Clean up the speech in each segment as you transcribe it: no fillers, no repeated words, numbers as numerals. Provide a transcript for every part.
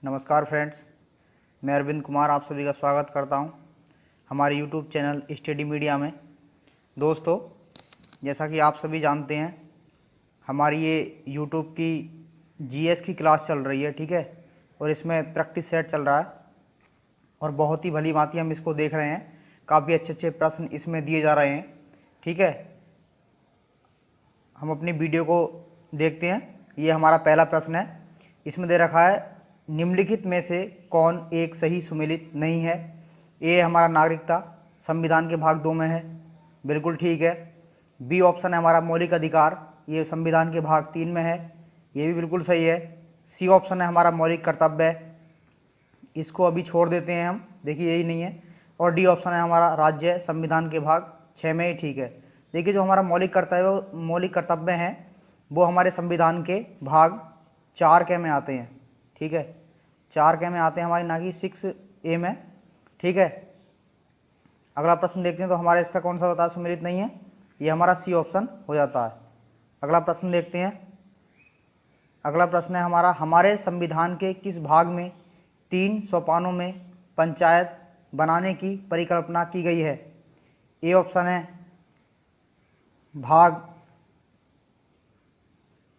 नमस्कार फ्रेंड्स, मैं अरविंद कुमार आप सभी का स्वागत करता हूं हमारे YouTube चैनल स्टडी मीडिया में। दोस्तों, जैसा कि आप सभी जानते हैं, हमारी ये YouTube की जीएस की क्लास चल रही है, ठीक है। और इसमें प्रैक्टिस सेट चल रहा है और बहुत ही भली भांति हम इसको देख रहे हैं। काफ़ी अच्छे अच्छे प्रश्न इसमें दिए जा रहे हैं, ठीक है। हम अपनी वीडियो को देखते हैं। ये हमारा पहला प्रश्न है। इसमें दे रखा है, निम्नलिखित में से कौन एक सही सुमेलित नहीं है। ए हमारा नागरिकता, संविधान के भाग 2 में है, बिल्कुल ठीक है। बी ऑप्शन है हमारा मौलिक अधिकार, ये संविधान के भाग 3 में है, ये भी बिल्कुल सही है। सी ऑप्शन है हमारा मौलिक कर्तव्य, इसको अभी छोड़ देते हैं हम, देखिए यही नहीं है। और डी ऑप्शन है हमारा राज्य, संविधान के भाग 6 में ही ठीक है। देखिए जो हमारा मौलिक कर्तव्य हैं वो हमारे संविधान के भाग 4 के में आते हैं, ठीक है। 4 के में आते हैं हमारी, ना कि 6A में, ठीक है। अगला प्रश्न देखते हैं तो हमारे इसका कौन सा होता है सुमेलित नहीं है, ये हमारा सी ऑप्शन हो जाता है। अगला प्रश्न देखते हैं। अगला प्रश्न है हमारा, हमारे संविधान के किस भाग में 3 सोपानों में पंचायत बनाने की परिकल्पना की गई है। ए ऑप्शन है भाग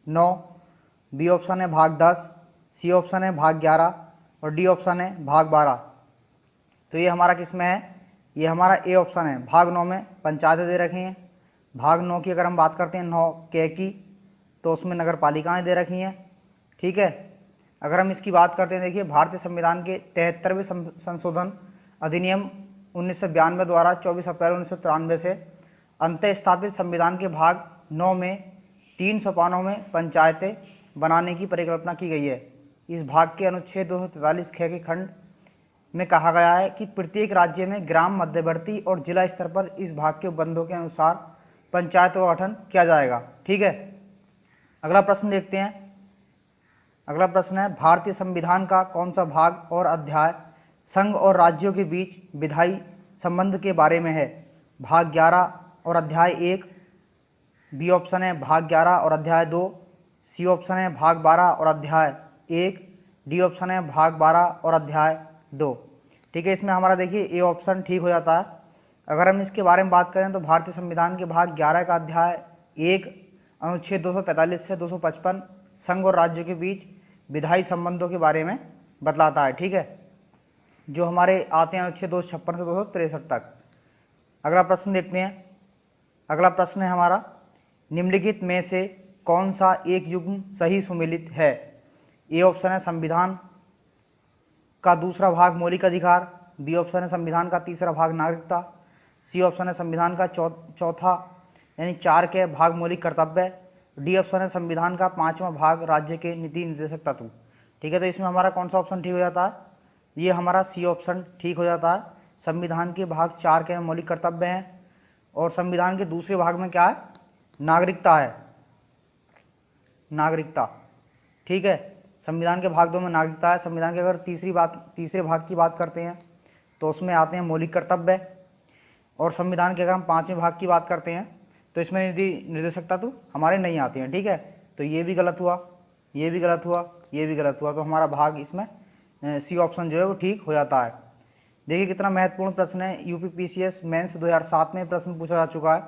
9, बी ऑप्शन है भाग 10, सी ऑप्शन है भाग 11 और डी ऑप्शन है भाग 12। तो ये हमारा किस में है, ये हमारा ए ऑप्शन है। भाग 9 में पंचायतें दे रखी हैं। भाग 9 की अगर हम बात करते हैं 9 के की, तो उसमें नगर पालिकाएँ दे रखी हैं, ठीक है। अगर हम इसकी बात करते हैं, देखिए भारतीय संविधान के 73वें संशोधन अधिनियम 1992 द्वारा 24 अप्रैल 1993 से अंतः स्थापित संविधान के भाग 9 में 3 सोपानों में पंचायतें बनाने की परिकल्पना की गई है। इस भाग के अनुच्छेद 243 ख के खंड में कहा गया है कि प्रत्येक राज्य में ग्राम, मध्यवर्ती और जिला स्तर पर इस भाग के उपबंधों के अनुसार पंचायतों का गठन किया जाएगा, ठीक है। अगला प्रश्न देखते हैं। अगला प्रश्न है, भारतीय संविधान का कौन सा भाग और अध्याय संघ और राज्यों के बीच विधायी संबंध के बारे में है। भाग 11 और अध्याय 1, बी ऑप्शन है भाग 11 और अध्याय 2, सी ऑप्शन है भाग 12 और अध्याय 1, डी ऑप्शन है भाग 12 और अध्याय 2, ठीक है। इसमें हमारा देखिए ए ऑप्शन ठीक हो जाता है। अगर हम इसके बारे में बात करें तो भारतीय संविधान के भाग 11 का अध्याय 1 अनुच्छेद 245 से 255 संघ और राज्यों के बीच विधायी संबंधों के बारे में बतलाता है, ठीक है। जो हमारे आते हैं अनुच्छेद 256 से 263 तक। अगला प्रश्न देखते हैं। अगला प्रश्न है हमारा, निम्नलिखित में से कौन सा एक युग्म सही सुमेलित है। ए ऑप्शन है संविधान का दूसरा भाग मौलिक अधिकार, बी ऑप्शन है संविधान का तीसरा भाग नागरिकता, सी ऑप्शन है संविधान का चौथा यानी 4 के भाग मौलिक कर्तव्य, डी ऑप्शन है संविधान का 5वां भाग राज्य के नीति निर्देशक तत्व, ठीक है। तो इसमें हमारा कौन सा ऑप्शन ठीक हो जाता है, ये हमारा सी ऑप्शन ठीक हो जाता है। संविधान के भाग 4 के मौलिक कर्तव्य हैं और संविधान के दूसरे भाग में क्या है, नागरिकता है, नागरिकता, ठीक है। संविधान के भाग 2 में नागरिकता है। संविधान के अगर तीसरे भाग की बात करते हैं तो उसमें आते हैं मौलिक कर्तव्य। और संविधान के अगर हम 5वें भाग की बात करते हैं तो इसमें नीति निर्देशक तत्व हमारे नहीं आते हैं, ठीक है। तो ये भी गलत हुआ, ये भी गलत हुआ, ये भी गलत हुआ। तो हमारा भाग इसमें सी ऑप्शन जो है वो ठीक हो जाता है। देखिए कितना महत्वपूर्ण प्रश्न है, यूपीपीसीएस मेंस 2007 में प्रश्न पूछा जा चुका है।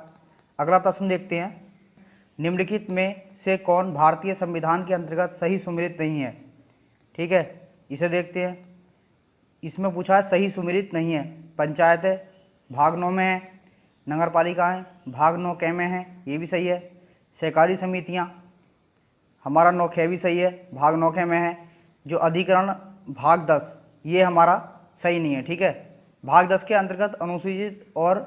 अगला प्रश्न देखते हैं, निम्नलिखित में से कौन भारतीय संविधान के अंतर्गत सही सुमेलित नहीं है, ठीक है। इसे देखते हैं। इसमें पूछा है सही सुमेलित नहीं है। पंचायतें भाग 9 में है, नगर पालिकाएँ भाग 9 के में है, ये भी सही है। सहकारी समितियाँ हमारा 9 ख भी सही है, भाग 9 ख में है। जो अधिकरण भाग 10 ये हमारा सही नहीं है, ठीक है। भाग 10 के अंतर्गत अनुसूचित और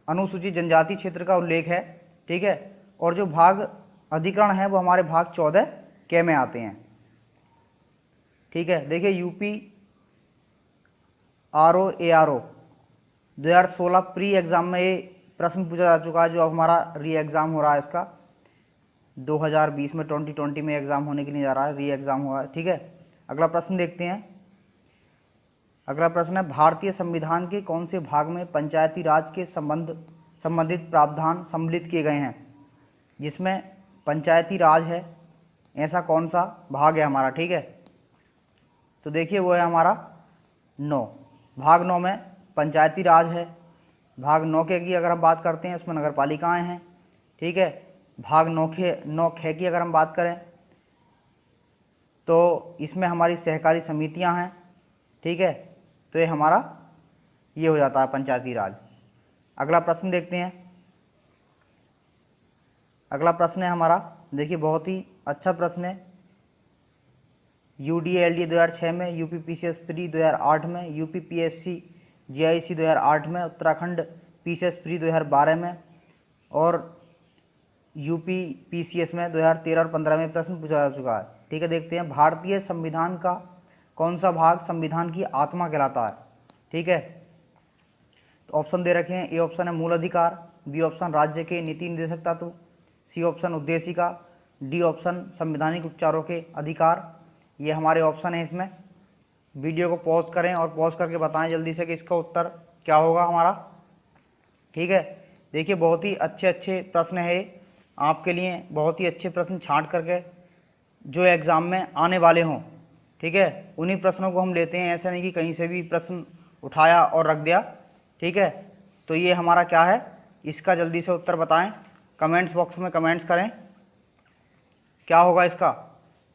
अनुसूचित जनजाति क्षेत्र का उल्लेख है, ठीक है। और जो भाग अधिकरण है वो हमारे भाग 14 के में आते हैं, ठीक है। देखिए यूपी ARO 2016 प्री एग्जाम में ये प्रश्न पूछा जा चुका है, जो अब हमारा री एग्ज़ाम हो रहा है इसका 2020 में 2020 में एग्ज़ाम होने के लिए जा रहा है, री एग्ज़ाम हुआ है, ठीक है। अगला प्रश्न देखते हैं। अगला प्रश्न है, भारतीय संविधान के कौन से भाग में पंचायती राज के संबंधित प्रावधान सम्मिलित किए गए हैं। जिसमें पंचायती राज है, ऐसा कौन सा भाग है हमारा, ठीक है। तो देखिए वो है हमारा 9। भाग 9 में पंचायती राज है। भाग 9 के की अगर हम बात करते हैं उसमें नगर पालिकाएँ हैं। ठीक है, भाग 9 ख की अगर हम बात करें तो इसमें हमारी सहकारी समितियां हैं। ठीक है, तो ये हमारा ये हो जाता है पंचायती राज। अगला प्रश्न देखते हैं। अगला प्रश्न है हमारा, देखिए बहुत ही अच्छा प्रश्न है। UDLD 2006 में, UPPCS प्री 2008 में, UPPSC GIC 2008 में, उत्तराखंड PCS प्री 2012 में और UPPCS में 2013 और 15 में प्रश्न पूछा जा चुका है। ठीक है, देखते हैं भारतीय संविधान का कौन सा भाग संविधान की आत्मा कहलाता है। ठीक है, तो ऑप्शन दे रखे हैं। ए ऑप्शन है मूल अधिकार, बी ऑप्शन राज्य के नीति निर्देशक तत्व, सी ऑप्शन उद्देशिका, डी ऑप्शन संवैधानिक उपचारों के अधिकार। ये हमारे ऑप्शन है इसमें। वीडियो को पॉज करें और पॉज करके बताएं जल्दी से कि इसका उत्तर क्या होगा हमारा। ठीक है, देखिए बहुत ही अच्छे अच्छे प्रश्न है आपके लिए, बहुत ही अच्छे प्रश्न छांट करके जो एग्ज़ाम में आने वाले हों। ठीक है, उन्हीं प्रश्नों को हम लेते हैं, ऐसा नहीं कि कहीं से भी प्रश्न उठाया और रख दिया। ठीक है, तो ये हमारा क्या है, इसका जल्दी से उत्तर बताएं, कमेंट्स बॉक्स में कमेंट्स करें क्या होगा इसका,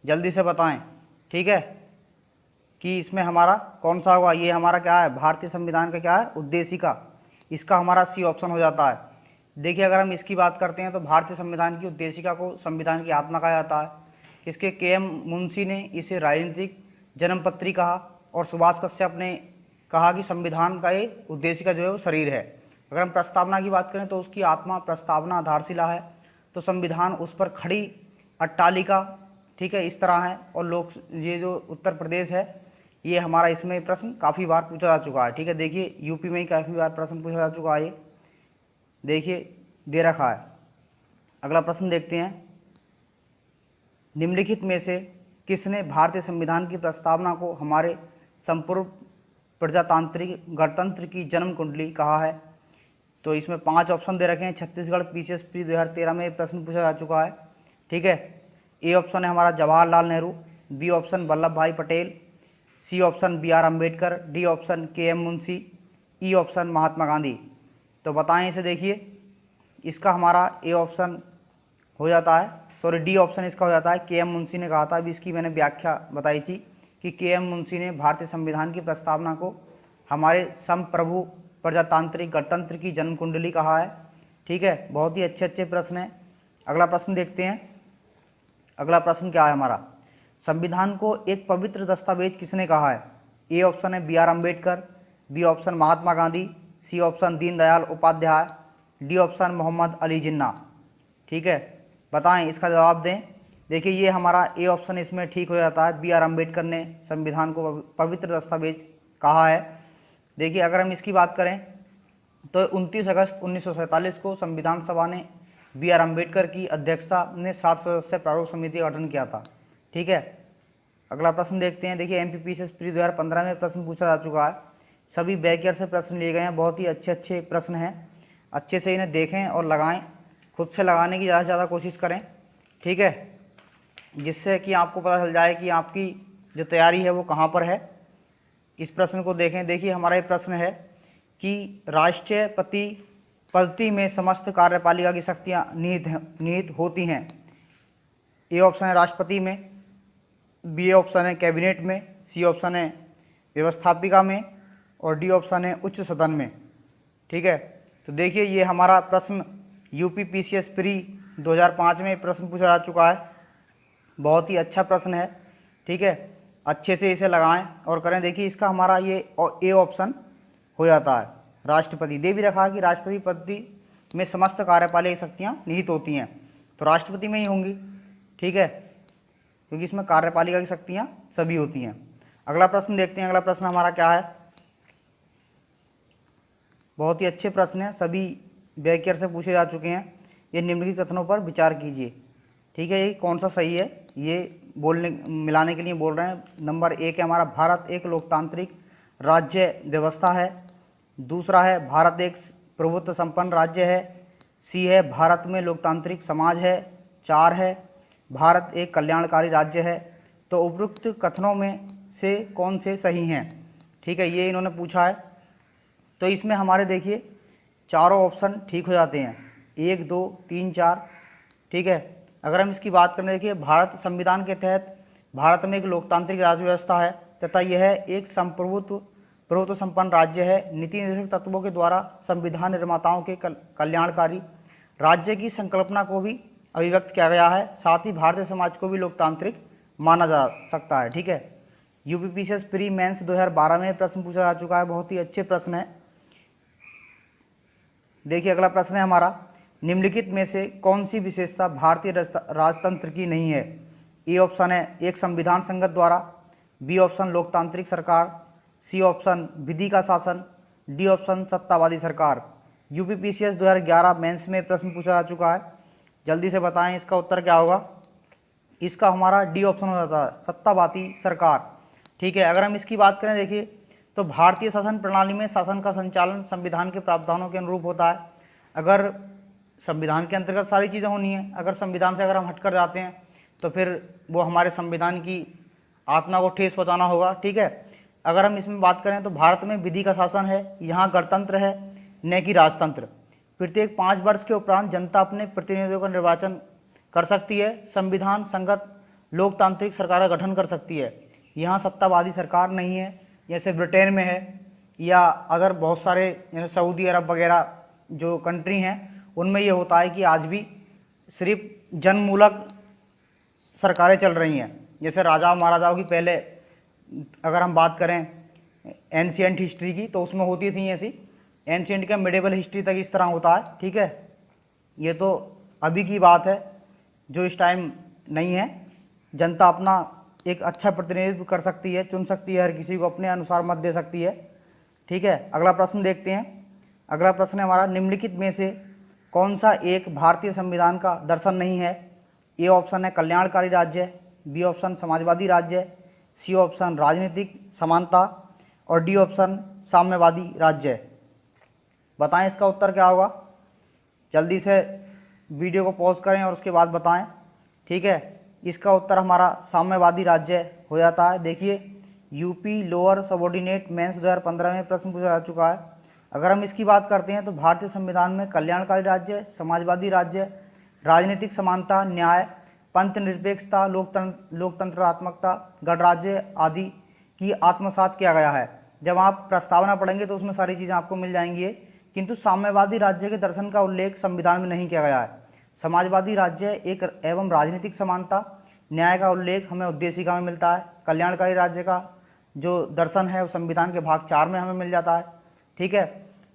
जल्दी से बताएं। ठीक है, कि इसमें हमारा कौन सा होगा। ये हमारा क्या है, भारतीय संविधान का क्या है, उद्देशिका। इसका हमारा सी ऑप्शन हो जाता है। देखिए अगर हम इसकी बात करते हैं तो भारतीय संविधान की उद्देशिका को संविधान की आत्मा कहा जाता है। इसके KM मुंशी ने इसे राजनीतिक जन्मपत्री कहा और सुभाष कश्यप ने कहा कि संविधान का ये उद्देशिका जो है वो शरीर है। अगर हम प्रस्तावना की बात करें तो उसकी आत्मा प्रस्तावना आधारशिला है, तो संविधान उस पर खड़ी अट्टालिका। ठीक है, इस तरह है। और लोग ये जो उत्तर प्रदेश है ये हमारा, इसमें प्रश्न काफ़ी बार पूछा जा चुका है। ठीक है, देखिए यूपी में ही काफ़ी बार प्रश्न पूछा जा चुका है, ये देखिए दे रखा है। अगला प्रश्न देखते हैं, निम्नलिखित में से किसने भारतीय संविधान की प्रस्तावना को हमारे संपूर्ण प्रजातांत्रिक गणतंत्र की जन्म कुंडली कहा है। तो इसमें 5 ऑप्शन दे रखे हैं। छत्तीसगढ़ PCS प्री 2013 में प्रश्न पूछा जा चुका है। ठीक है, ए ऑप्शन है हमारा Jawaharlal Nehru, B option Vallabhbhai Patel, C option BR Ambedkar, D option KM Munshi, E option Mahatma Gandhi. तो बताएं इसे। देखिए इसका हमारा ए ऑप्शन हो जाता है, सॉरी डी ऑप्शन इसका हो जाता है। KM मुंशी ने कहा था, अभी इसकी मैंने व्याख्या बताई थी कि KM मुंशी ने भारतीय संविधान की प्रस्तावना को हमारे संप्रभु प्रजातांत्रिक गणतंत्र की जन्म कुंडली कहा है। ठीक है, बहुत ही अच्छे अच्छे प्रश्न हैं। अगला प्रश्न देखते हैं। अगला प्रश्न क्या है हमारा, संविधान को एक पवित्र दस्तावेज किसने कहा है। ए ऑप्शन है BR Ambedkar, B option Mahatma Gandhi, C option Deendayal Upadhyay, D option Mohammad Ali Jinnah. ठीक है, बताएं इसका जवाब दें। देखिए ये हमारा ए ऑप्शन इसमें ठीक हो जाता है। BR अम्बेडकर ने संविधान को पवित्र दस्तावेज कहा है। देखिए अगर हम इसकी बात करें तो 29 अगस्त 1947 को संविधान सभा ने BR अम्बेडकर की अध्यक्षता में 7 सदस्य प्रारूप समिति का गठन किया था। ठीक है, अगला प्रश्न देखते हैं। देखिए MPPCS प्री 2015 में प्रश्न पूछा जा चुका है। सभी बैक ईयर से प्रश्न लिए गए हैं, बहुत ही अच्छे अच्छे प्रश्न हैं। अच्छे से इन्हें देखें और लगाएं, खुद से लगाने की ज़्यादा से ज़्यादा कोशिश करें। ठीक है, जिससे कि आपको पता चल जाए कि आपकी जो तैयारी है वो कहाँ पर है। इस प्रश्न को देखें। देखिए हमारा ये प्रश्न है कि राष्ट्रपति पद्धति में समस्त कार्यपालिका की शक्तियाँ निहित होती हैं। ए ऑप्शन है राष्ट्रपति में, बी ऑप्शन है कैबिनेट में, सी ऑप्शन है व्यवस्थापिका में और डी ऑप्शन है उच्च सदन में। ठीक है, तो देखिए ये हमारा प्रश्न UPPCS प्री 2005 में प्रश्न पूछा जा चुका है। बहुत ही अच्छा प्रश्न है। ठीक है, अच्छे से इसे लगाएं और करें। देखिए इसका हमारा ये ए ऑप्शन हो जाता है। राष्ट्रपति दे भी रखा है कि राष्ट्रपति पद्धति में समस्त कार्यपालिक शक्तियाँ निहित होती हैं, तो राष्ट्रपति में ही होंगी। ठीक है, क्योंकि इसमें कार्यपालिका की शक्तियाँ सभी होती हैं। अगला प्रश्न देखते हैं। अगला प्रश्न हमारा क्या है, बहुत ही अच्छे प्रश्न हैं, सभी बैक ईयर से पूछे जा चुके हैं। ये निम्नलिखित कथनों पर विचार कीजिए। ठीक है, ये कौन सा सही है ये बोलने मिलाने के लिए बोल रहे हैं। नंबर 1 है हमारा, भारत एक लोकतांत्रिक राज्य व्यवस्था है। दूसरा है भारत एक प्रभुत्व संपन्न राज्य है। सी है भारत में लोकतांत्रिक समाज है। 4 है भारत एक कल्याणकारी राज्य है। तो उपरोक्त कथनों में से कौन से सही हैं। ठीक है, ये इन्होंने पूछा है। तो इसमें हमारे देखिए चारों ऑप्शन ठीक हो जाते हैं, 1 2 3 4। ठीक है, अगर हम इसकी बात करें, देखिए भारत संविधान के तहत भारत में एक लोकतांत्रिक राज्य व्यवस्था है तथा यह एक प्रभुत्व संपन्न राज्य है। नीति निर्देशक तत्वों के द्वारा संविधान निर्माताओं के कल्याणकारी राज्य की संकल्पना को भी अभिव्यक्त किया गया है। साथ ही भारतीय समाज को भी लोकतांत्रिक माना जा सकता है। ठीक है, यूपीपीसीएस प्री मेंस 2012 में प्रश्न पूछा जा चुका है, बहुत ही अच्छे प्रश्न है। देखिए अगला प्रश्न है हमारा, निम्नलिखित में से कौन सी विशेषता भारतीय राजतंत्र की नहीं है। ए ऑप्शन है एक संविधान संगत द्वारा, बी ऑप्शन लोकतांत्रिक सरकार, सी ऑप्शन विधि का शासन, डी ऑप्शन सत्तावादी सरकार। यूपीपीसीएस 2011 मेंस में प्रश्न पूछा जा चुका है, जल्दी से बताएं इसका उत्तर क्या होगा। इसका हमारा डी ऑप्शन हो जाता है, सत्तावादी सरकार। ठीक है, अगर हम इसकी बात करें देखिए तो भारतीय शासन प्रणाली में शासन का संचालन संविधान के प्रावधानों के अनुरूप होता है। अगर संविधान के अंतर्गत सारी चीज़ें होनी है, अगर संविधान से अगर हम हटकर जाते हैं तो फिर वो हमारे संविधान की आत्मा को ठेस पहुँचाना होगा। ठीक है, अगर हम इसमें बात करें तो भारत में विधि का शासन है, यहाँ गणतंत्र है न कि राजतंत्र। प्रत्येक 5 वर्ष के उपरांत जनता अपने प्रतिनिधियों का निर्वाचन कर सकती है। संविधान संगत लोकतांत्रिक सरकार का गठन कर सकती है। यहाँ सत्तावादी सरकार नहीं है जैसे ब्रिटेन में है, या अगर बहुत सारे जैसे सऊदी अरब वगैरह जो कंट्री हैं उनमें ये होता है कि आज भी सिर्फ जनमूलक सरकारें चल रही हैं। जैसे राजाओं महाराजाओं की पहले अगर हम बात करें एंशिएंट हिस्ट्री की तो उसमें होती थी ऐसी, एंशिएंट का मिडेवल हिस्ट्री तक इस तरह होता है। ठीक है, ये तो अभी की बात है जो इस टाइम नहीं है। जनता अपना एक अच्छा प्रतिनिधित्व कर सकती है, चुन सकती है, हर किसी को अपने अनुसार मत दे सकती है। ठीक है, अगला प्रश्न देखते हैं। अगला प्रश्न है हमारा, निम्नलिखित में से कौन सा एक भारतीय संविधान का दर्शन नहीं है। ए ऑप्शन है कल्याणकारी राज्य, बी ऑप्शन समाजवादी राज्य, सी ऑप्शन राजनीतिक समानता और डी ऑप्शन साम्यवादी राज्य। बताएं इसका उत्तर क्या होगा। जल्दी से वीडियो को पॉज करें और उसके बाद बताएं। ठीक है, इसका उत्तर हमारा साम्यवादी राज्य हो जाता है। देखिए यूपी लोअर सबऑर्डिनेट मेंस 2015 में प्रश्न पूछा जा चुका है। अगर हम इसकी बात करते हैं तो भारतीय संविधान में कल्याणकारी राज्य, समाजवादी राज्य, राजनीतिक समानता, न्याय, पंथ निरपेक्षता, लोकतंत्रात्मकता, गणराज्य आदि की आत्मसात किया गया है। जब आप प्रस्तावना पढ़ेंगे तो उसमें सारी चीज़ें आपको मिल जाएंगी, किंतु साम्यवादी राज्य के दर्शन का उल्लेख संविधान में नहीं किया गया है। समाजवादी राज्य एक एवं राजनीतिक समानता, न्याय का उल्लेख हमें उद्देशिका में मिलता है। कल्याणकारी राज्य का जो दर्शन है वो संविधान के भाग 4 में हमें मिल जाता है। ठीक है,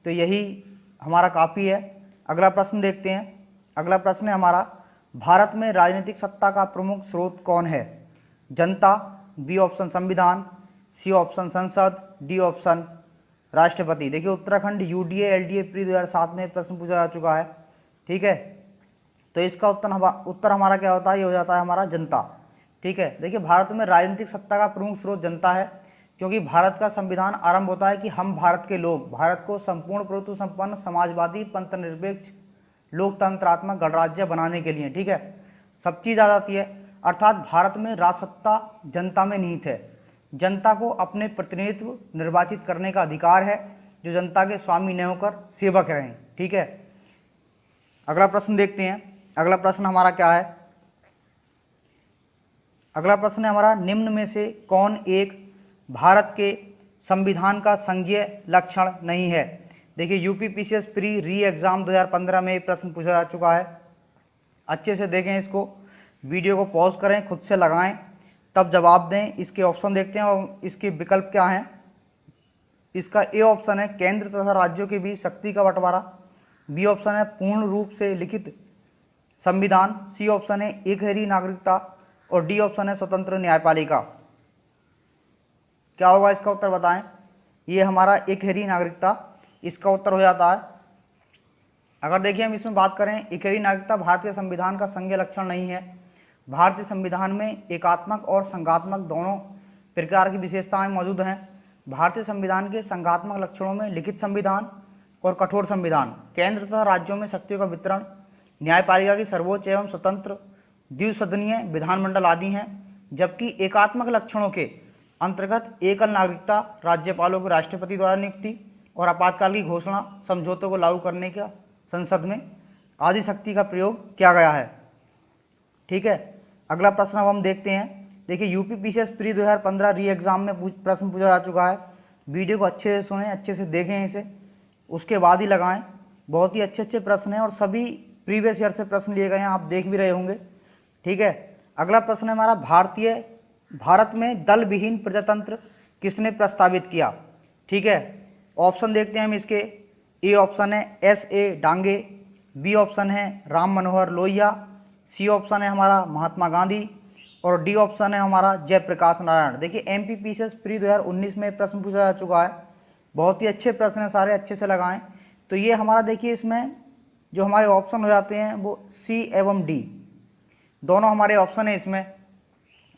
तो यही हमारा काफ़ी है। अगला प्रश्न देखते हैं। अगला प्रश्न है हमारा, भारत में राजनीतिक सत्ता का प्रमुख स्रोत कौन है। जनता, बी ऑप्शन संविधान, सी ऑप्शन संसद, डी ऑप्शन राष्ट्रपति। देखिए उत्तराखंड यूडीए एलडीए प्री 2007 में प्रश्न पूछा जा चुका है। ठीक है, तो इसका उत्तर हमारा क्या होता है, ये हो जाता है हमारा जनता। ठीक है, देखिए भारत में राजनीतिक सत्ता का प्रमुख स्रोत जनता है, क्योंकि भारत का संविधान आरंभ होता है कि हम भारत के लोग भारत को संपूर्ण प्रभुत्व संपन्न समाजवादी पंथ निरपेक्ष लोकतंत्रात्मक गणराज्य बनाने के लिए। ठीक है, सब चीज़ आ जाती है, अर्थात भारत में राजसत्ता जनता में निहित है। जनता को अपने प्रतिनिधित्व निर्वाचित करने का अधिकार है, जो जनता के स्वामी न होकर सेवक रहें। ठीक है, अगला प्रश्न देखते हैं। अगला प्रश्न हमारा क्या है। अगला प्रश्न है हमारा, निम्न में से कौन एक भारत के संविधान का संघीय लक्षण नहीं है। देखिए यूपीपीसीएस प्री री एग्जाम 2015 में प्रश्न पूछा जा चुका है। अच्छे से देखें इसको, वीडियो को पॉज करें, खुद से लगाएं, तब जवाब दें। इसके ऑप्शन देखते हैं और इसके विकल्प क्या हैं। इसका ए ऑप्शन है केंद्र तथा राज्यों के बीच शक्ति का बंटवारा, बी ऑप्शन है पूर्ण रूप से लिखित संविधान, सी ऑप्शन है एकहरी नागरिकता और डी ऑप्शन है स्वतंत्र न्यायपालिका। क्या होगा इसका उत्तर बताएं। ये हमारा एकहरी नागरिकता इसका उत्तर हो जाता है। अगर देखिए हम इसमें बात करें, एकहरी नागरिकता भारतीय संविधान का संघीय लक्षण नहीं है। भारतीय संविधान में एकात्मक और संघात्मक दोनों प्रकार की विशेषताएं मौजूद हैं। भारतीय संविधान के संघात्मक लक्षणों में लिखित संविधान और कठोर संविधान, केंद्र तथा राज्यों में शक्तियों का वितरण, न्यायपालिका की सर्वोच्च एवं स्वतंत्र द्विसदनीय विधानमंडल आदि हैं। जबकि एकात्मक लक्षणों के अंतर्गत एकल नागरिकता, राज्यपालों की राष्ट्रपति द्वारा नियुक्ति और आपातकाल की घोषणा, समझौतों को लागू करने का संसद में आदि शक्ति का प्रयोग किया गया है। ठीक है, अगला प्रश्न अब हम देखते हैं। देखिए, यूपी पीसीएस प्री 2015 री एग्जाम में प्रश्न पूछा जा चुका है। वीडियो को अच्छे से सुनें, अच्छे से देखें इसे, उसके बाद ही लगाएं। बहुत ही अच्छे अच्छे प्रश्न हैं और सभी प्रीवियस ईयर से प्रश्न लिए गए हैं, आप देख भी रहे होंगे। ठीक है, अगला प्रश्न है हमारा, भारत में दल विहीन प्रजातंत्र किसने प्रस्तावित किया। ठीक है, ऑप्शन देखते हैं हम इसके। ए ऑप्शन है S.A. डांगे, बी ऑप्शन है राम मनोहर लोहिया, सी ऑप्शन है हमारा महात्मा गांधी और डी ऑप्शन है हमारा जयप्रकाश नारायण। देखिए, एमपीपीसीएस प्री 2019 में प्रश्न पूछा जा चुका है। बहुत ही अच्छे प्रश्न हैं, सारे अच्छे से लगाएं। तो ये हमारा देखिए, इसमें जो हमारे ऑप्शन हो जाते हैं वो सी एवं डी दोनों हमारे ऑप्शन है इसमें।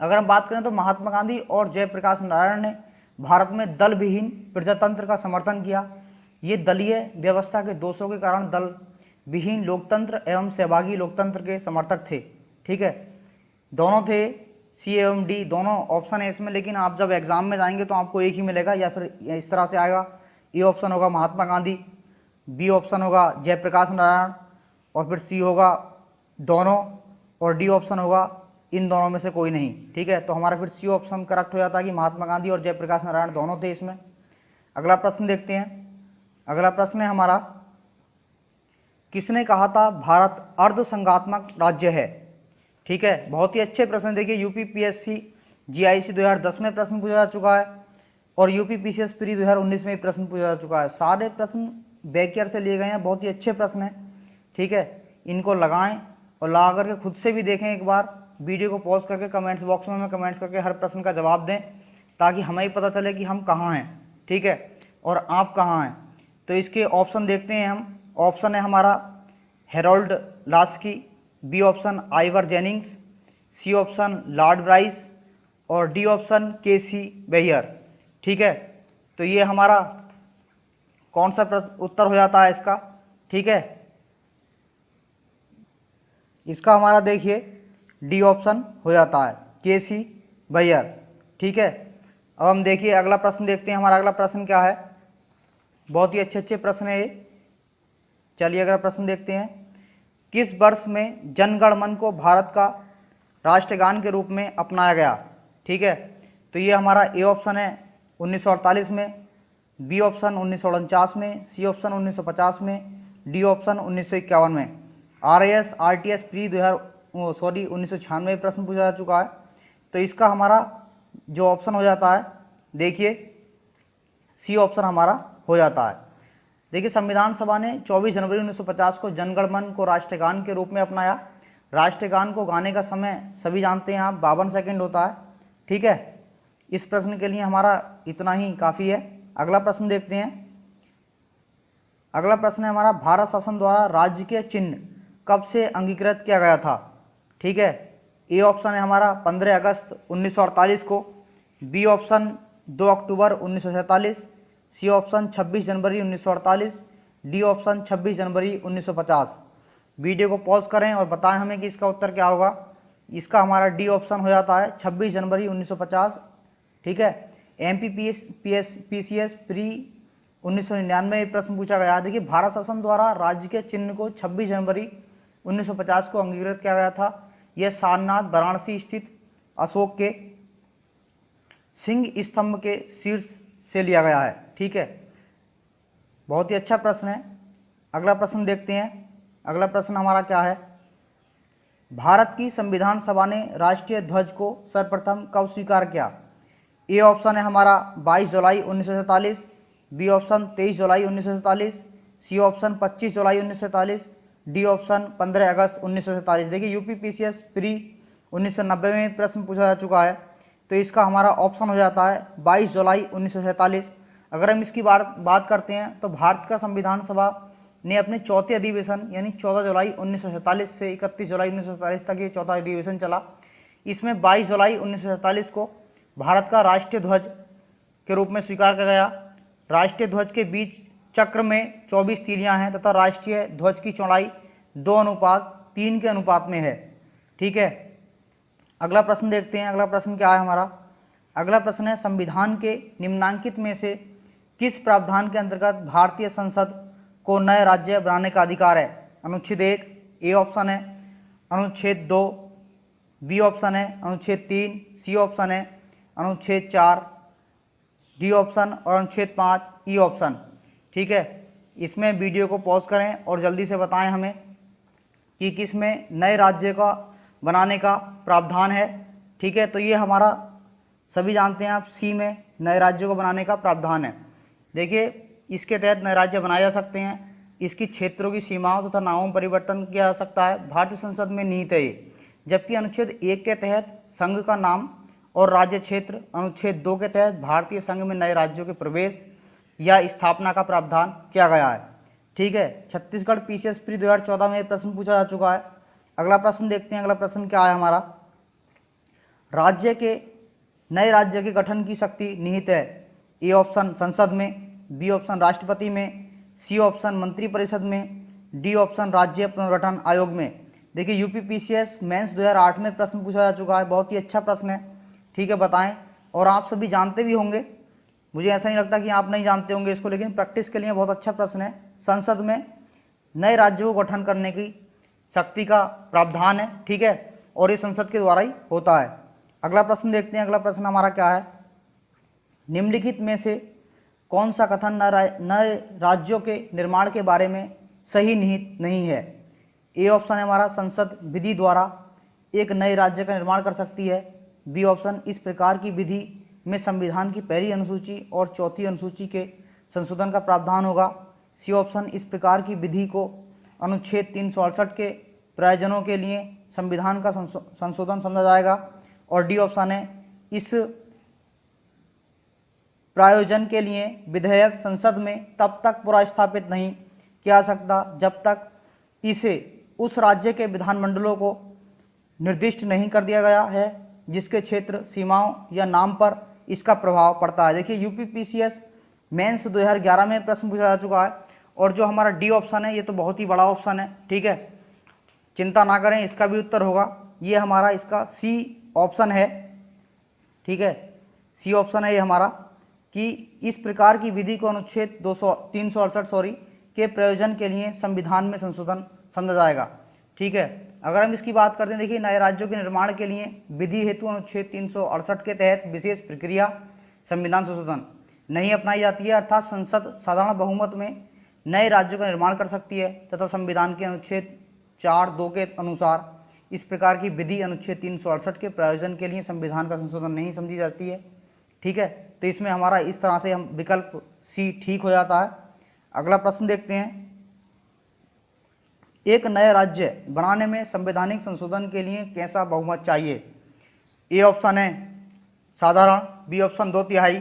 अगर हम बात करें तो महात्मा गांधी और जयप्रकाश नारायण ने भारत में दल विहीन प्रजातंत्र का समर्थन किया। ये दलीय व्यवस्था के दोषों के कारण दल विहीन लोकतंत्र एवं सहभागी लोकतंत्र के समर्थक थे। ठीक है, दोनों थे, सी एवं डी दोनों ऑप्शन है इसमें। लेकिन आप जब एग्जाम में जाएंगे तो आपको एक ही मिलेगा, या फिर इस तरह से आएगा, ए ऑप्शन होगा महात्मा गांधी, बी ऑप्शन होगा जयप्रकाश नारायण और फिर सी होगा दोनों और डी ऑप्शन होगा इन दोनों में से कोई नहीं। ठीक है, तो हमारा फिर सी ऑप्शन करेक्ट हो जाता है कि महात्मा गांधी और जयप्रकाश नारायण दोनों थे इसमें। अगला प्रश्न देखते हैं। अगला प्रश्न है हमारा, किसने कहा था भारत अर्धसंघात्मक राज्य है। ठीक है, बहुत ही अच्छे प्रश्न। देखिए, यूपीपीएससी जीआईसी 2010 में प्रश्न पूछा जा चुका है और यूपीपीसीएस प्री 2019 में प्रश्न पूछा जा चुका है। सारे प्रश्न बैक ईयर से लिए गए हैं, बहुत ही अच्छे प्रश्न हैं। ठीक है, इनको लगाएं और लगा करके खुद से भी देखें एक बार, वीडियो को पॉज करके कमेंट्स बॉक्स में हमें कमेंट्स करके हर प्रश्न का जवाब दें, ताकि हमें ही पता चले कि हम कहाँ हैं। ठीक है, और आप कहाँ हैं। तो इसके ऑप्शन देखते हैं हम। ऑप्शन है हमारा Harold Laski, B option Ivor Jennings, C option Lord Bryce और डी ऑप्शन के.सी. बेयर। ठीक है, तो ये हमारा कौन सा उत्तर हो जाता है इसका। ठीक है, इसका हमारा देखिए डी ऑप्शन हो जाता है, के.सी. बेयर। ठीक है, अब हम देखिए अगला प्रश्न देखते हैं। हमारा अगला प्रश्न क्या है, बहुत ही अच्छे अच्छे प्रश्न है ये। चलिए अगला प्रश्न देखते हैं। किस वर्ष में जन गण मन को भारत का राष्ट्रगान के रूप में अपनाया गया। ठीक है, तो ये हमारा ए ऑप्शन है 1948 में, बी ऑप्शन 1949 में, सी ऑप्शन 1950 में, डी ऑप्शन 1951 में। RAS RTS प्री 1996 में प्रश्न पूछा जा चुका है। तो इसका हमारा जो ऑप्शन हो जाता है, देखिए सी ऑप्शन हमारा हो जाता है। देखिए, संविधान सभा ने 24 जनवरी 1950 को जनगण मन को राष्ट्रगान के रूप में अपनाया। राष्ट्रगान को गाने का समय सभी जानते हैं आप 52 सेकंड होता है। ठीक है, इस प्रश्न के लिए हमारा इतना ही काफ़ी है। अगला प्रश्न देखते हैं। अगला प्रश्न है हमारा, भारत शासन द्वारा राज्य के चिन्ह कब से अंगीकृत किया गया था। ठीक है, ए ऑप्शन है हमारा 15 अगस्त 1948 को, बी ऑप्शन 2 अक्टूबर 1947, सी ऑप्शन 26 जनवरी 1948, डी ऑप्शन 26 जनवरी 1950। वीडियो को पॉज करें और बताएं हमें कि इसका उत्तर क्या होगा। इसका हमारा डी ऑप्शन हो जाता है 26 जनवरी 1950। ठीक है, एमपीपीसीएस प्री 1999 में प्रश्न पूछा गया। देखिए, भारत शासन द्वारा राज्य के चिन्ह को 26 जनवरी 1950 को अंगीकृत किया गया था। यह सारनाथ वाराणसी स्थित अशोक के सिंह स्तंभ के शीर्ष से लिया गया है। ठीक है, बहुत ही अच्छा प्रश्न है। अगला प्रश्न देखते हैं। अगला प्रश्न हमारा क्या है, भारत की संविधान सभा ने राष्ट्रीय ध्वज को सर्वप्रथम कब स्वीकार किया। ए ऑप्शन है हमारा 22 जुलाई 1947, बी ऑप्शन 23 जुलाई 1947, सी ऑप्शन 25 जुलाई 1947, डी ऑप्शन 15 अगस्त 1947। देखिए, यूपीपीसीएस प्री 1990 में प्रश्न पूछा जा चुका है। तो इसका हमारा ऑप्शन हो जाता है 22 जुलाई 1947। अगर हम इसकी बात करते हैं तो भारत का संविधान सभा ने अपने चौथे अधिवेशन यानी 14 जुलाई 1947 से 31 जुलाई 1947 तक ये चौथा अधिवेशन चला। इसमें 22 जुलाई 1947 को भारत का राष्ट्रीय ध्वज के रूप में स्वीकार किया गया। राष्ट्रीय ध्वज के बीच चक्र में 24 तीलियां हैं तथा राष्ट्रीय ध्वज की चौड़ाई 2:3 के अनुपात में है। ठीक है, अगला प्रश्न देखते हैं। अगला प्रश्न क्या है हमारा, अगला प्रश्न है, संविधान के निम्नांकित में से किस प्रावधान के अंतर्गत भारतीय संसद को नए राज्य बनाने का अधिकार है? अनुच्छेद 1 ए ऑप्शन है, अनुच्छेद 2 बी ऑप्शन है, अनुच्छेद 3 सी ऑप्शन है, अनुच्छेद 4 डी ऑप्शन और अनुच्छेद 5 ई ऑप्शन। ठीक है, इसमें वीडियो को पॉज करें और जल्दी से बताएं हमें कि किस में नए राज्य का बनाने का प्रावधान है। ठीक है, तो ये हमारा सभी जानते हैं आप, सी में नए राज्यों को बनाने का प्रावधान है। देखिए, इसके तहत नए राज्य बनाए जा सकते हैं, इसकी क्षेत्रों की सीमाओं तथा नामों में परिवर्तन किया जा सकता है, भारतीय संसद में निहित है ये। जबकि अनुच्छेद 1 के तहत संघ का नाम और राज्य क्षेत्र, अनुच्छेद 2 के तहत भारतीय संघ में नए राज्यों के प्रवेश या स्थापना का प्रावधान किया गया है। ठीक है, छत्तीसगढ़ पीसीएस प्री 2014 में प्रश्न पूछा जा चुका है। अगला प्रश्न देखते हैं, अगला प्रश्न क्या है हमारा, राज्य के नए राज्य के गठन की शक्ति निहित है? ए ऑप्शन संसद में, बी ऑप्शन राष्ट्रपति में, सी ऑप्शन मंत्रिपरिषद में, डी ऑप्शन राज्य पुनर्गठन आयोग में। देखिए, यूपी पीसीएस मेंस 2008 में प्रश्न पूछा जा चुका है, बहुत ही अच्छा प्रश्न है। ठीक है, बताएं, और आप सभी जानते भी होंगे, मुझे ऐसा नहीं लगता कि आप नहीं जानते होंगे इसको, लेकिन प्रैक्टिस के लिए बहुत अच्छा प्रश्न है। संसद में नए राज्यों को गठन करने की शक्ति का प्रावधान है। ठीक है, और ये संसद के द्वारा ही होता है। अगला प्रश्न देखते हैं, अगला प्रश्न हमारा क्या है, निम्नलिखित में से कौन सा कथन नए राज्यों के निर्माण के बारे में सही निहित नहीं है? ए ऑप्शन है हमारा, संसद विधि द्वारा एक नए राज्य का निर्माण कर सकती है। बी ऑप्शन, इस प्रकार की विधि में संविधान की पहली अनुसूची और चौथी अनुसूची के संशोधन का प्रावधान होगा। सी ऑप्शन, इस प्रकार की विधि को अनुच्छेद 368 के प्रयोजनों के लिए संविधान का संशोधन समझा जाएगा। और डी ऑप्शन है, इस प्रायोजन के लिए विधेयक संसद में तब तक पुनर्स्थापित नहीं किया जा सकता जब तक इसे उस राज्य के विधानमंडलों को निर्दिष्ट नहीं कर दिया गया है जिसके क्षेत्र, सीमाओं या नाम पर इसका प्रभाव पड़ता है। देखिए, यूपी पीसीएस मेंस 2011 में प्रश्न पूछा जा चुका है, और जो हमारा डी ऑप्शन है ये तो बहुत ही बड़ा ऑप्शन है। ठीक है, चिंता ना करें, इसका भी उत्तर होगा। ये हमारा इसका सी ऑप्शन है। ठीक है, सी ऑप्शन है ये हमारा, कि इस प्रकार की विधि को अनुच्छेद 368 के प्रयोजन के लिए संविधान में संशोधन समझा जाएगा। ठीक है, अगर हम इसकी बात करते हैं, देखिए, नए राज्यों के निर्माण के लिए विधि हेतु अनुच्छेद 368 के तहत विशेष प्रक्रिया संविधान संशोधन नहीं अपनाई जाती है, अर्थात संसद साधारण बहुमत में नए राज्यों का निर्माण कर सकती है तथा संविधान के अनुच्छेद 4(2) के अनुसार इस प्रकार की विधि अनुच्छेद 368 के प्रयोजन के लिए संविधान का संशोधन नहीं समझी जाती है। ठीक है, तो इसमें हमारा इस तरह से हम विकल्प सी ठीक हो जाता है। अगला प्रश्न देखते हैं, एक नए राज्य बनाने में संवैधानिक संशोधन के लिए कैसा बहुमत चाहिए? ए ऑप्शन है साधारण, B option 2/3,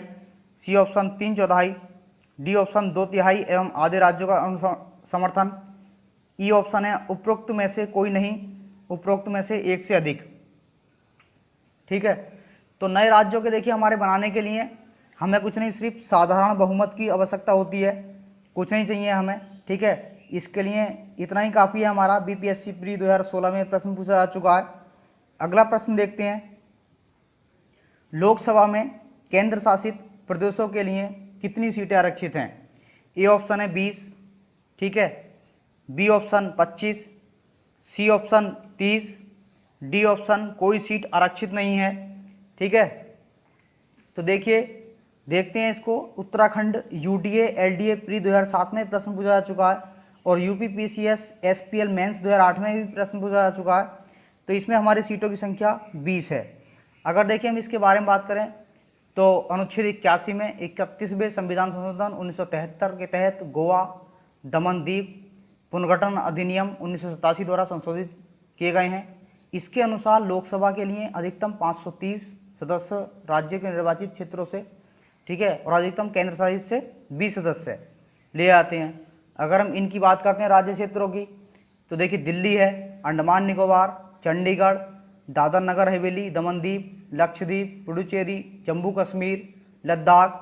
C option 3/4, D option 2/3 एवं आधे राज्यों का समर्थन, ई ऑप्शन है उपरोक्त में से कोई नहीं, उपरोक्त में से एक से अधिक। ठीक है, तो नए राज्यों के देखिए हमारे बनाने के लिए हमें कुछ नहीं, सिर्फ साधारण बहुमत की आवश्यकता होती है, कुछ नहीं चाहिए हमें। ठीक है, इसके लिए इतना ही काफ़ी है हमारा। बीपीएससी प्री 2016 में प्रश्न पूछा जा चुका है। अगला प्रश्न देखते हैं, लोकसभा में केंद्र शासित प्रदेशों के लिए कितनी सीटें आरक्षित हैं? ए ऑप्शन है 20, ठीक है, B option 25, C option 30, D option कोई सीट आरक्षित नहीं है। ठीक है, तो देखिए, देखते हैं इसको। उत्तराखंड यूडीए एलडीए प्री 2007 में प्रश्न पूछा जा चुका है, और यूपी पीसीएस एसपीएल मेंस 2008 में भी प्रश्न पूछा जा चुका है। तो इसमें हमारी सीटों की संख्या 20 है। अगर देखिए हम इसके बारे में बात करें तो अनुच्छेद 81 में 31वें संविधान संशोधन 1973 के तहत गोवा दमन द्वीप पुनर्गठन अधिनियम 1987 द्वारा संशोधित किए गए हैं। इसके अनुसार लोकसभा के लिए अधिकतम 530 सदस्य राज्य के निर्वाचित क्षेत्रों से, ठीक है, और अधिकतम केंद्र शासित से 20 सदस्य ले आते हैं। अगर हम इनकी बात करते हैं राज्य क्षेत्रों की, तो देखिए दिल्ली है, अंडमान निकोबार, चंडीगढ़, दादर नगर हवेली, दमन द्वीप, लक्षद्वीप, पुडुचेरी, जम्मू कश्मीर, लद्दाख,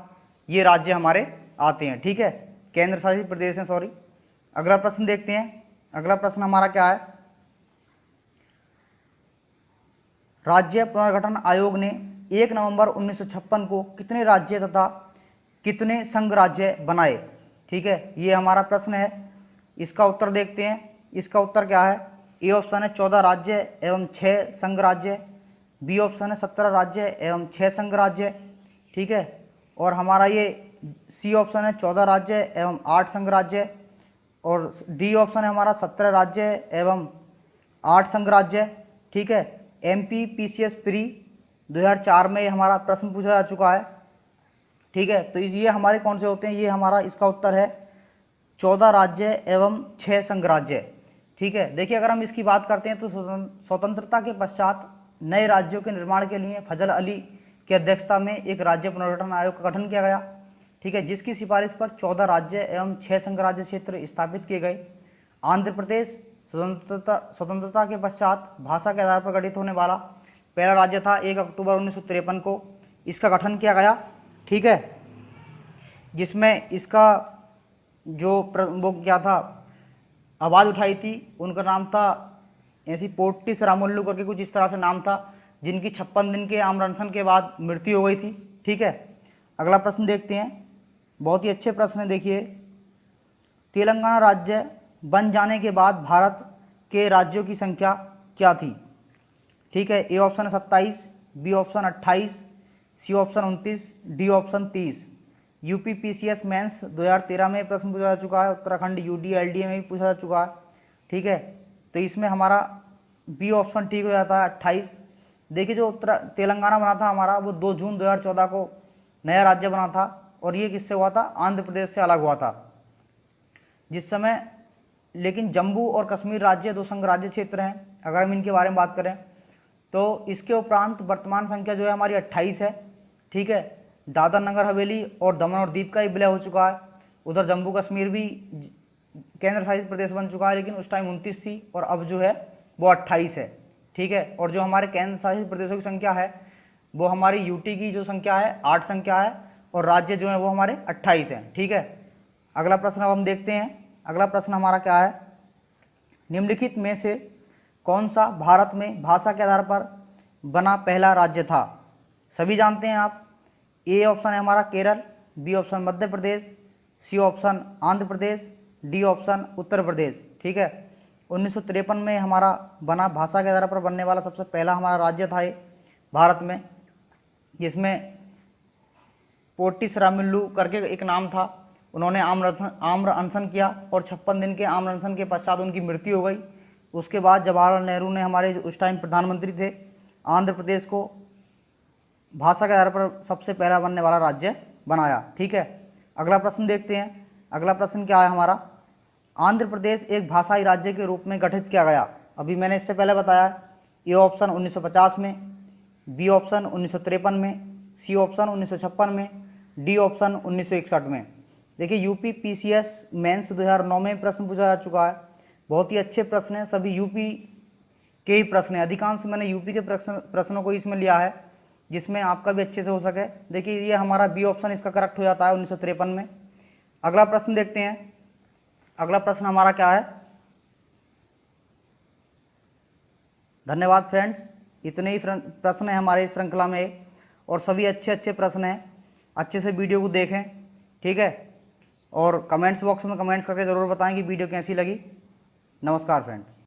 ये राज्य हमारे आते हैं। ठीक है, केंद्र शासित प्रदेश हैं, सॉरी। अगला प्रश्न देखते हैं। अगला प्रश्न हमारा क्या है, राज्य पुनर्गठन आयोग ने 1 नवंबर 1956 को कितने राज्य तथा कितने संघ राज्य बनाए। ठीक है, ये हमारा प्रश्न है। इसका उत्तर देखते हैं। इसका उत्तर क्या है। ए ऑप्शन है 14 राज्य एवं 6 संघ राज्य, बी ऑप्शन है 17 राज्य एवं 6 संघ राज्य। ठीक है, और हमारा ये सी ऑप्शन है 14 राज्य एवं 8 संघ राज्य, और डी ऑप्शन है हमारा 17 राज्य एवं 8 संघ राज्य। ठीक है, एमपी पीसीएस प्री 2004 में हमारा प्रश्न पूछा जा चुका है। ठीक है, तो ये हमारे कौन से होते हैं, ये हमारा इसका उत्तर है 14 राज्य एवं 6 संघ राज्य। ठीक है, देखिए अगर हम इसकी बात करते हैं तो स्वतंत्रता के पश्चात नए राज्यों के निर्माण के लिए फजल अली की अध्यक्षता में एक राज्य पुनर्गठन आयोग का गठन किया गया। ठीक है, जिसकी सिफारिश पर 14 राज्य एवं 6 संघ राज्य क्षेत्र स्थापित किए गए। आंध्र प्रदेश स्वतंत्रता के पश्चात भाषा के आधार पर गठित होने वाला पहला राज्य था। 1 अक्टूबर 1953 को इसका गठन किया गया। ठीक है, जिसमें इसका जो वो क्या था, आवाज़ उठाई थी, उनका नाम था ऐसी पोट्टी रामुल्लू करके कुछ इस तरह से नाम था, जिनकी 56 दिन के आम अनशन के बाद मृत्यु हो गई थी। ठीक है, अगला प्रश्न देखते हैं। बहुत ही अच्छे प्रश्न है। देखिए, तेलंगाना राज्य बन जाने के बाद भारत के राज्यों की संख्या क्या थी। ठीक है, ए ऑप्शन है 27, B option 28, C option 29, D option 30। UP PCS mains 2013 में प्रश्न पूछा जा चुका है। उत्तराखंड यूडीएलडीए में भी पूछा जा चुका है। ठीक है, तो इसमें हमारा बी ऑप्शन ठीक हो जाता है 28। देखिए, जो तेलंगाना बना था हमारा, वो 2 जून 2014 को नया राज्य बना था, और ये किससे हुआ था, आंध्र प्रदेश से अलग हुआ था जिस समय। लेकिन जम्मू और कश्मीर राज्य 2 संघ राज्य क्षेत्र हैं। अगर हम इनके बारे में बात करें तो इसके उपरांत वर्तमान संख्या जो है हमारी 28 है। ठीक है, दादर नगर हवेली और दमन और दीव का ही विलय हो चुका है। उधर जम्मू कश्मीर भी केंद्र शासित प्रदेश बन चुका है, लेकिन उस टाइम 29 थी और अब जो है वो 28 है। ठीक है, और जो हमारे केंद्र शासित प्रदेशों की संख्या है वो हमारी यूटी की जो संख्या है 8 संख्या है, और राज्य जो है वो हमारे 28 हैं। ठीक है, अगला प्रश्न अब हम देखते हैं। अगला प्रश्न हमारा क्या है, निम्नलिखित में से कौन सा भारत में भाषा के आधार पर बना पहला राज्य था। सभी जानते हैं आप। ए ऑप्शन है हमारा Kerala, B option Madhya Pradesh, C option Andhra Pradesh, D option Uttar Pradesh. ठीक है, 1953 में हमारा बना भाषा के आधार पर बनने वाला सबसे पहला हमारा राज्य था ये भारत में, जिसमें पोट्टी श्रीरामुलु करके एक नाम था। उन्होंने आम्र अनशन किया और 56 दिन के आम्र अनशन के पश्चात उनकी मृत्यु हो गई। उसके बाद जवाहरलाल नेहरू ने, हमारे उस टाइम प्रधानमंत्री थे, आंध्र प्रदेश को भाषा के आधार पर सबसे पहला बनने वाला राज्य बनाया। ठीक है, अगला प्रश्न देखते हैं। अगला प्रश्न क्या है हमारा, आंध्र प्रदेश एक भाषाई राज्य के रूप में गठित किया गया। अभी मैंने इससे पहले बताया। ए ऑप्शन 1950 में, बी ऑप्शन 1953 में, सी ऑप्शन 1956 में, डी ऑप्शन 1961 में। देखिए, यूपी पीसीएस मेंस 2009 में प्रश्न पूछा जा चुका है। बहुत ही अच्छे प्रश्न हैं, सभी यूपी के ही प्रश्न हैं। अधिकांश मैंने यूपी के प्रश्नों को इसमें लिया है, जिसमें आपका भी अच्छे से हो सके। देखिए, ये हमारा बी ऑप्शन इसका करेक्ट हो जाता है 1953 में। अगला प्रश्न देखते हैं। अगला प्रश्न हमारा क्या है। धन्यवाद फ्रेंड्स, इतने ही प्रश्न हैं हमारे इस श्रृंखला में, और सभी अच्छे अच्छे प्रश्न हैं। अच्छे से वीडियो को देखें। ठीक है, और कमेंट्स बॉक्स में कमेंट्स करके ज़रूर बताएं कि वीडियो कैसी लगी। नमस्कार फ्रेंड्स।